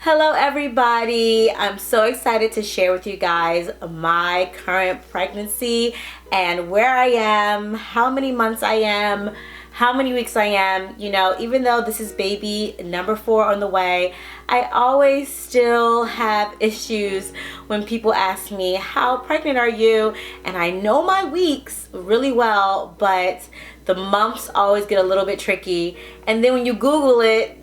Hello everybody, I'm so excited to share with you guys my current pregnancy and where I am, how many months I am, how many weeks I am. You know, even though this is baby number 4 on the way, I always still have issues when people ask me, how pregnant are you? And I know my weeks really well, but the months always get a little bit tricky. And then when you Google it,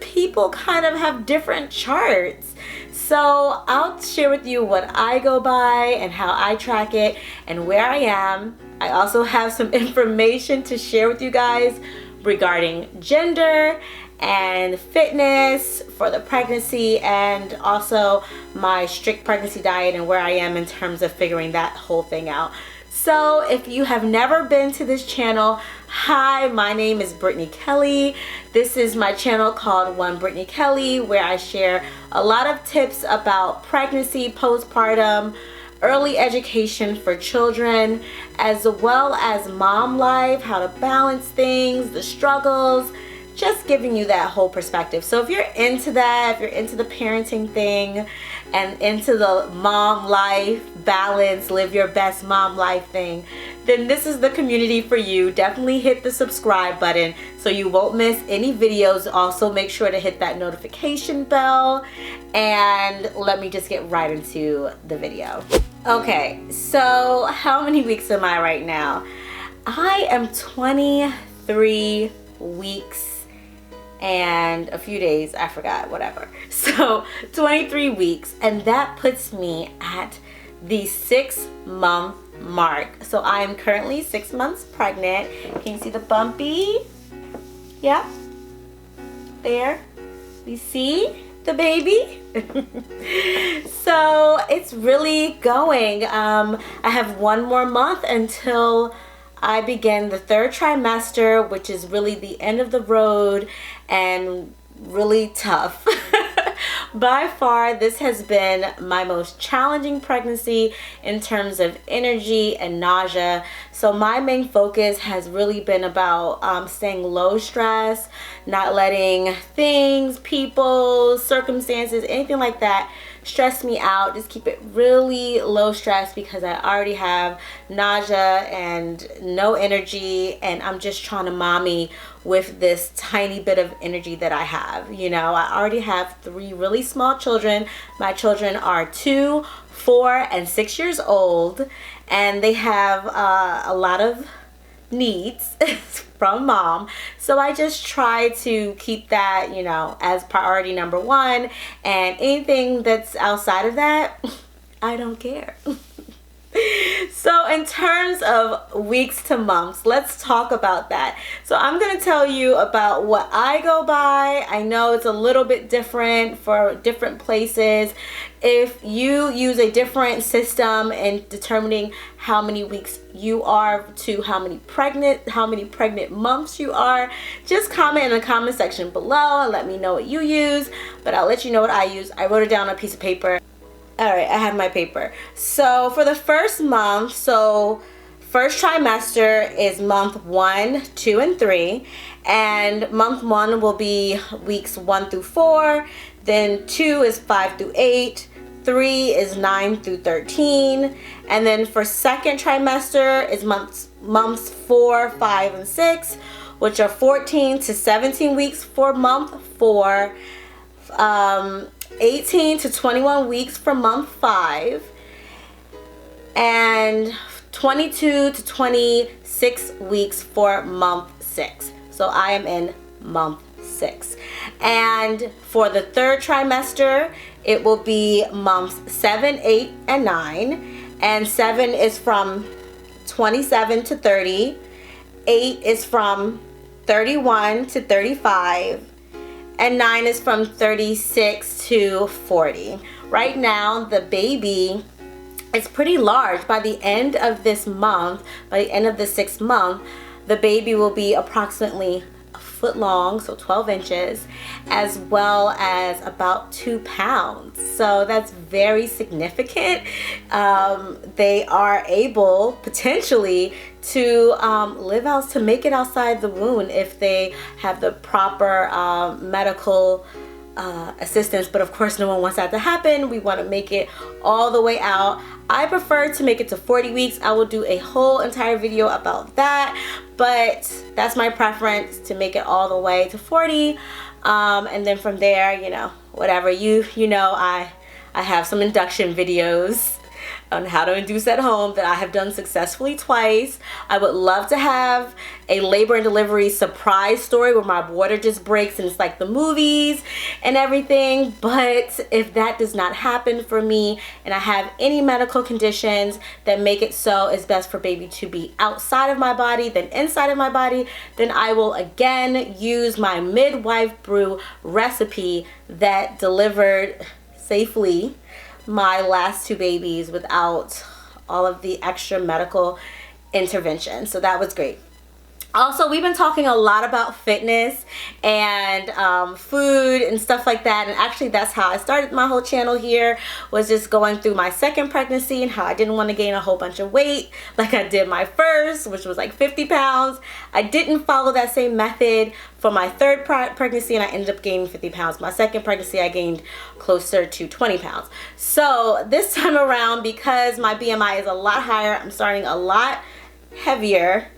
people kind of have different charts. So I'll share with you what I go by and how I track it and where I am. I also have some information to share with you guys regarding gender and fitness for the pregnancy, and also my strict pregnancy diet and where I am in terms of figuring that whole thing out. So if you have never been to this channel, hi, my name is Brittany Kelly. This is my channel called One Brittany Kelly, where I share a lot of tips about pregnancy, postpartum, early education for children, as well as mom life, how to balance things, the struggles, just giving you that whole perspective. So if you're into that, if you're into the parenting thing and into the mom life, balance, live your best mom life thing, then this is the community for you. Definitely hit the subscribe button so you won't miss any videos. Also make sure to hit that notification bell, and let me just get right into the video. Okay, so how many weeks am I right now? I am 23 weeks and a few days, I forgot, whatever. So 23 weeks, and that puts me at the 6-month mark. So I am currently 6 months pregnant. Can you see the bumpy? Yeah, there. You see the baby? So it's really going. I have one more month until I begin the 3rd trimester, which is really the end of the road and really tough. By far, this has been my most challenging pregnancy in terms of energy and nausea. So my main focus has really been about staying low stress, not letting things, people, circumstances, anything like that stress me out. Just keep it really low stress because I already have nausea and no energy, and I'm just trying to mommy with this tiny bit of energy that I have. You know, I already have 3 really small children. My children are 2, 4, and 6 years old, and they have a lot of needs from mom. So I just try to keep that, you know, as priority number 1, and anything that's outside of that, I don't care. So in terms of weeks to months, let's talk about that. So I'm going to tell you about what I go by. I know it's a little bit different for different places. If you use a different system in determining how many weeks you are to how many pregnant months you are, just comment in the comment section below and let me know what you use. But I'll let you know what I use. I wrote it down on a piece of paper. Alright, I have my paper. So for the first month, so first trimester is month 1, 2, and 3. And month 1 will be weeks 1 through 4. Then 2 is 5 through 8. 3 is 9 through 13. And then for second trimester is months 4, 5, and 6, which are 14 to 17 weeks for month 4. 18 to 21 weeks for month 5, and 22 to 26 weeks for month 6. So I am in month 6. And for the 3rd trimester, it will be months 7, 8, and 9. And 7 is from 27 to 30. 8 is from 31 to 35. And 9 is from 36 to 40. Right now, the baby is pretty large. By the end of this month, by the end of the 6th month, the baby will be approximately a foot long, so 12 inches, as well as about 2 pounds. So that's very significant. They are able potentially to make it outside the womb if they have the proper medical assistance, but of course no one wants that to happen. We want to make it all the way out. I prefer to make it to 40 weeks. I will do a whole entire video about that, but that's my preference, to make it all the way to 40. And then from there, you know, whatever you know, I have some induction videos on how to induce at home that I have done successfully twice. I would love to have a labor and delivery surprise story where my water just breaks and it's like the movies and everything. But if that does not happen for me and I have any medical conditions that make it so it's best for baby to be outside of my body than inside of my body, then I will again use my midwife brew recipe that delivered safely my last 2 babies without all of the extra medical intervention. So that was great. Also, we've been talking a lot about fitness and food and stuff like that, and actually that's how I started my whole channel here, was just going through my second pregnancy and how I didn't want to gain a whole bunch of weight like I did my first, which was like 50 pounds. I didn't follow that same method for my third pregnancy and I ended up gaining 50 pounds. My second pregnancy I gained closer to 20 pounds. So this time around, because my BMI is a lot higher, I'm starting a lot heavier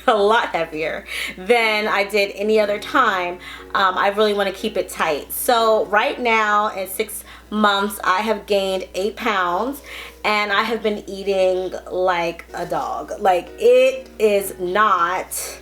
a lot heavier than I did any other time. I really want to keep it tight. So right now in 6 months I have gained 8 pounds and I have been eating like a dog. Like, it is not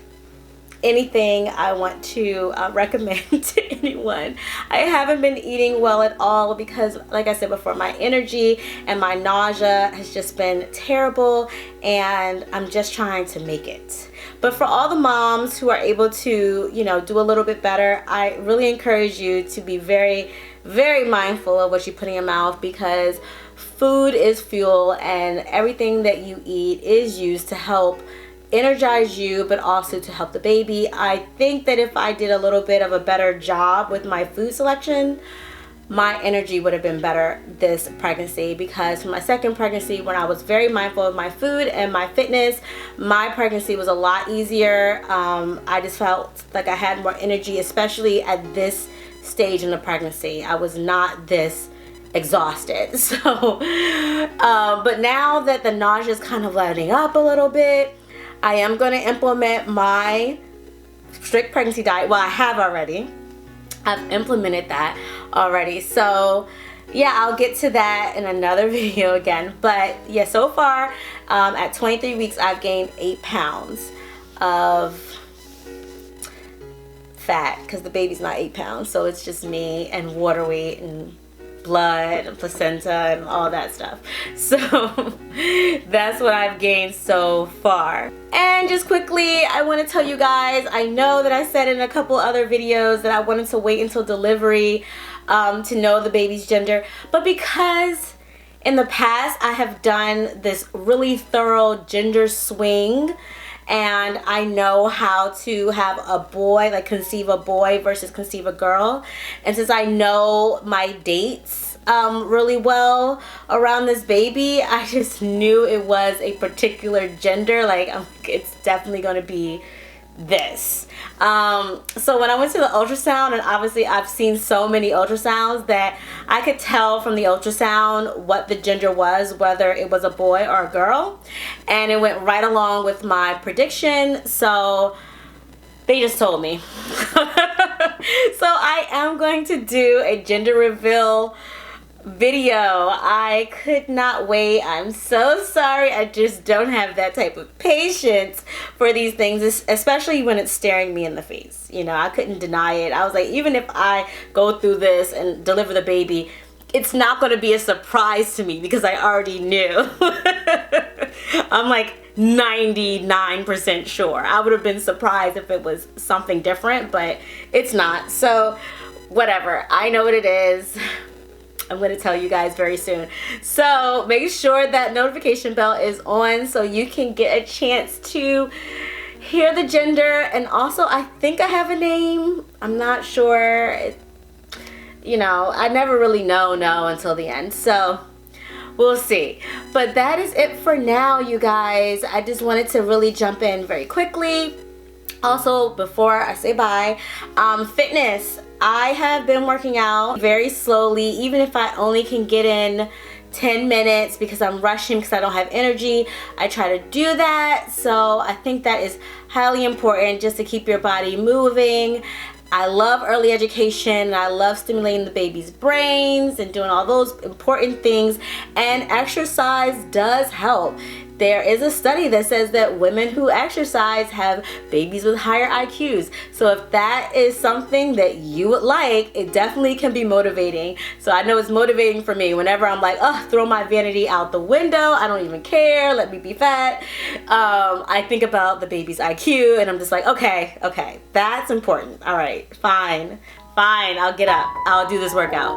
anything I want to recommend to anyone. I haven't been eating well at all because, like I said before, my energy and my nausea has just been terrible and I'm just trying to make it. But for all the moms who are able to, you know, do a little bit better, I really encourage you to be very, very mindful of what you put in your mouth, because food is fuel and everything that you eat is used to help energize you, but also to help the baby. I think that if I did a little bit of a better job with my food selection, my energy would have been better this pregnancy, because for my second pregnancy, when I was very mindful of my food and my fitness, my pregnancy was a lot easier. I just felt like I had more energy, especially at this stage in the pregnancy. I was not this exhausted. So but now that the nausea is kind of letting up a little bit, I am going to implement my strict pregnancy diet. Well, I have already. I've implemented that already. So yeah, I'll get to that in another video again. But yeah, so far at 23 weeks, I've gained 8 pounds of fat, because the baby's not 8 pounds. So it's just me and water weight and blood and placenta and all that stuff. So that's what I've gained so far. And just quickly, I want to tell you guys, I know that I said in a couple other videos that I wanted to wait until delivery to know the baby's gender, but because in the past I have done this really thorough gender swing and I know how to have a boy, like conceive a boy versus conceive a girl, and since I know my dates really well around this baby, I just knew it was a particular gender. Like, it's definitely going to be this. So when I went to the ultrasound, and obviously I've seen so many ultrasounds that I could tell from the ultrasound what the gender was, whether it was a boy or a girl, and it went right along with my prediction. So they just told me. So I am going to do a gender reveal video. I could not wait. I'm so sorry. I just don't have that type of patience for these things, especially when it's staring me in the face. You know, I couldn't deny it. I was like, even if I go through this and deliver the baby, it's not going to be a surprise to me because I already knew. I'm like 99% sure. I would have been surprised if it was something different, but it's not. So whatever. I know what it is. I'm going to tell you guys very soon. So make sure that notification bell is on so you can get a chance to hear the gender. And also, I think I have a name. I'm not sure. You know, I never really know until the end. So we'll see. But that is it for now, you guys. I just wanted to really jump in very quickly. Also, before I say bye, fitness. I have been working out very slowly, even if I only can get in 10 minutes because I'm rushing because I don't have energy. I try to do that. So I think that is highly important, just to keep your body moving. I love early education. I love stimulating the baby's brains and doing all those important things. And exercise does help. There is a study that says that women who exercise have babies with higher IQs. So if that is something that you would like, it definitely can be motivating. So I know it's motivating for me whenever I'm like, oh, throw my vanity out the window. I don't even care. Let me be fat. I think about the baby's IQ and I'm just like, okay, that's important. All right, fine, I'll get up. I'll do this workout.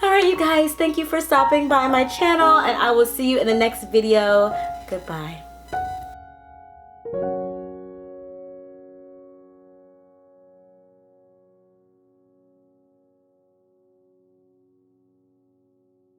Alright, you guys, thank you for stopping by my channel, and I will see you in the next video. Goodbye.